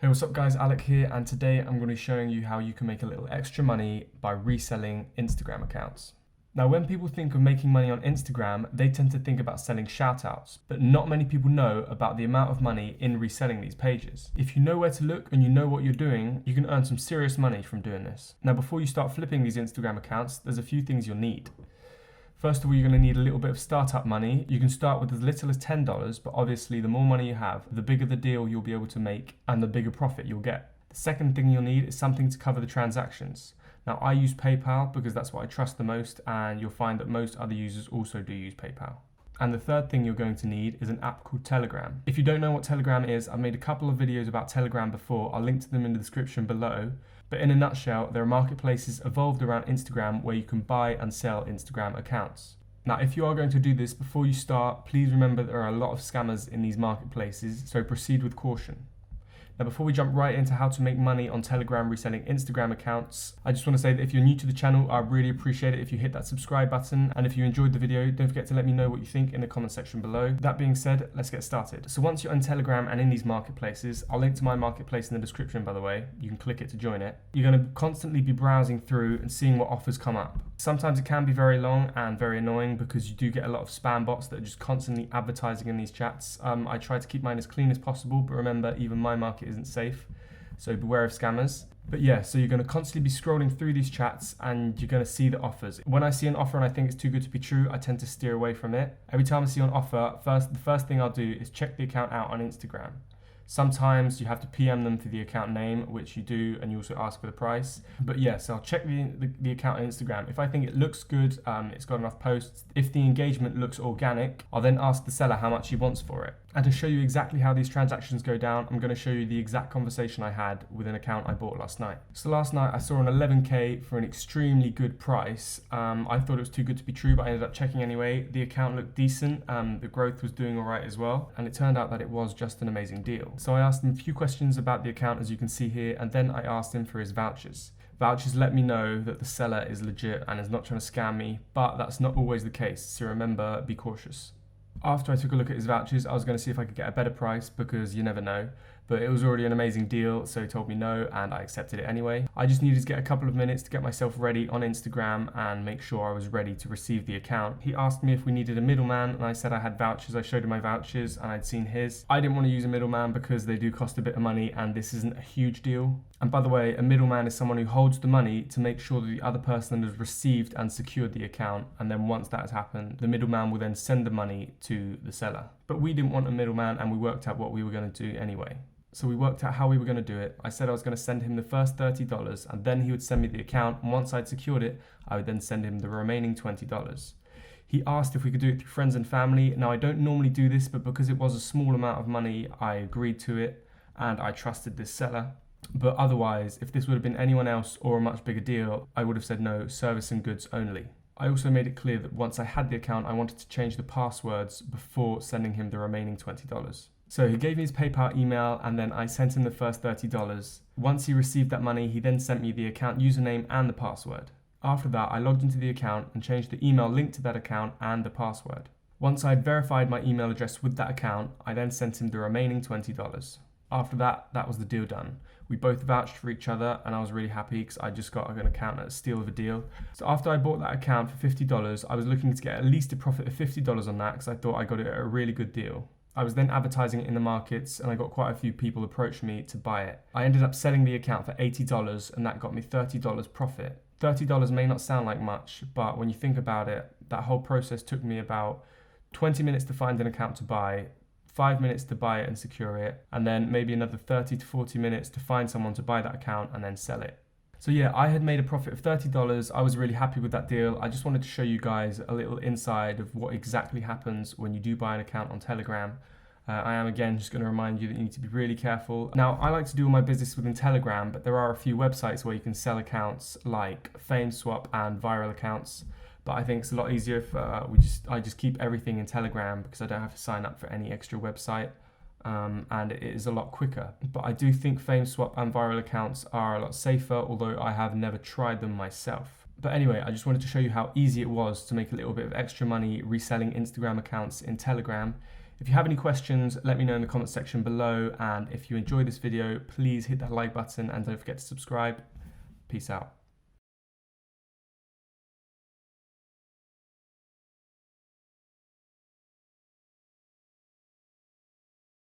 Hey, what's up guys, Alec here, and today I'm going to be showing you how you can make a little extra money by reselling Instagram accounts. Now, when people think of making money on Instagram, they tend to think about selling shoutouts, but not many people know about the amount of money in reselling these pages. If you know where to look and you know what you're doing, you can earn some serious money from doing this. Now, before you start flipping these Instagram accounts, there's a few things you'll need. First of all, you're going to need a little bit of startup money. You can start with as little as $10, but obviously the more money you have, the bigger the deal you'll be able to make and the bigger profit you'll get. The second thing you'll need is something to cover the transactions. Now, I use PayPal because that's what I trust the most, and you'll find that most other users also do use PayPal. And the third thing you're going to need is an app called Telegram. If you don't know what Telegram is, I've made a couple of videos about Telegram before. I'll link to them in the description below. But in a nutshell, there are marketplaces evolved around Instagram where you can buy and sell Instagram accounts. Now, if you are going to do this, before you start, please remember there are a lot of scammers in these marketplaces, so proceed with caution. Now, before we jump right into how to make money on Telegram reselling Instagram accounts, I just want to say that if you're new to the channel, I really appreciate it if you hit that subscribe button. And if you enjoyed the video, don't forget to let me know what you think in the comment section below. That being said, let's get started. So once you're on Telegram and in these marketplaces, I'll link to my marketplace in the description, by the way. You can click it to join it. You're going to constantly be browsing through and seeing what offers come up. Sometimes it can be very long and very annoying because you do get a lot of spam bots that are just constantly advertising in these chats. I try to keep mine as clean as possible, but remember, even my market isn't safe, so beware of scammers. But yeah, so you're going to constantly be scrolling through these chats and you're going to see the offers. When I see an offer and I think it's too good to be true, I tend to steer away from it. Every time I see an offer, the first thing I'll do is check the account out on Instagram. Sometimes you have to PM them for the account name, which you do, and you also ask for the price. But yeah, so I'll check the account on Instagram. If I think it looks good, it's got enough posts, if the engagement looks organic, I'll then ask the seller how much he wants for it. And to show you exactly how these transactions go down, I'm going to show you the exact conversation I had with an account I bought last night. So last night I saw an 11K for an extremely good price. I thought it was too good to be true, but I ended up checking anyway. The account looked decent, the growth was doing all right as well, and it turned out that it was just an amazing deal. So I asked him a few questions about the account, as you can see here, and then I asked him for his vouchers. Vouchers let me know that the seller is legit and is not trying to scam me, but that's not always the case, so remember, be cautious. After I took a look at his vouchers, I was going to see if I could get a better price because you never know. But it was already an amazing deal, so he told me no, and I accepted it anyway. I just needed to get a couple of minutes to get myself ready on Instagram and make sure I was ready to receive the account. He asked me if we needed a middleman, and I said I had vouchers. I showed him my vouchers, and I'd seen his. I didn't want to use a middleman because they do cost a bit of money, and this isn't a huge deal. And by the way, a middleman is someone who holds the money to make sure that the other person has received and secured the account, and then once that has happened, the middleman will then send the money to the seller. But we didn't want a middleman, and we worked out what we were going to do anyway. So we worked out how we were going to do it. I said I was going to send him the first $30 and then he would send me the account, and once I'd secured it, I would then send him the remaining $20. He asked if we could do it through friends and family. Now, I don't normally do this, but because it was a small amount of money, I agreed to it and I trusted this seller. But otherwise, if this would have been anyone else or a much bigger deal, I would have said no, service and goods only. I also made it clear that once I had the account, I wanted to change the passwords before sending him the remaining $20. So he gave me his PayPal email and then I sent him the first $30. Once he received that money, he then sent me the account username and the password. After that, I logged into the account and changed the email linked to that account and the password. Once I had verified my email address with that account, I then sent him the remaining $20. After that, that was the deal done. We both vouched for each other and I was really happy because I just got an account at a steal of a deal. So after I bought that account for $50, I was looking to get at least a profit of $50 on that because I thought I got it at a really good deal. I was then advertising it in the markets and I got quite a few people approach me to buy it. I ended up selling the account for $80 and that got me $30 profit. $30 may not sound like much, but when you think about it, that whole process took me about 20 minutes to find an account to buy, 5 minutes to buy it and secure it, and then maybe another 30 to 40 minutes to find someone to buy that account and then sell it. So yeah, I had made a profit of $30. I was really happy with that deal. I just wanted to show you guys a little inside of what exactly happens when you do buy an account on Telegram. I am again just going to remind you that you need to be really careful. Now, I like to do all my business within Telegram, but there are a few websites where you can sell accounts like FameSwap and Viral Accounts. But I think it's a lot easier if I just keep everything in Telegram because I don't have to sign up for any extra website. And it is a lot quicker. But I do think FameSwap and Viral Accounts are a lot safer, although I have never tried them myself. But anyway, I just wanted to show you how easy it was to make a little bit of extra money reselling Instagram accounts in Telegram. If you have any questions, let me know in the comment section below. And if you enjoyed this video, please hit that like button and don't forget to subscribe. Peace out.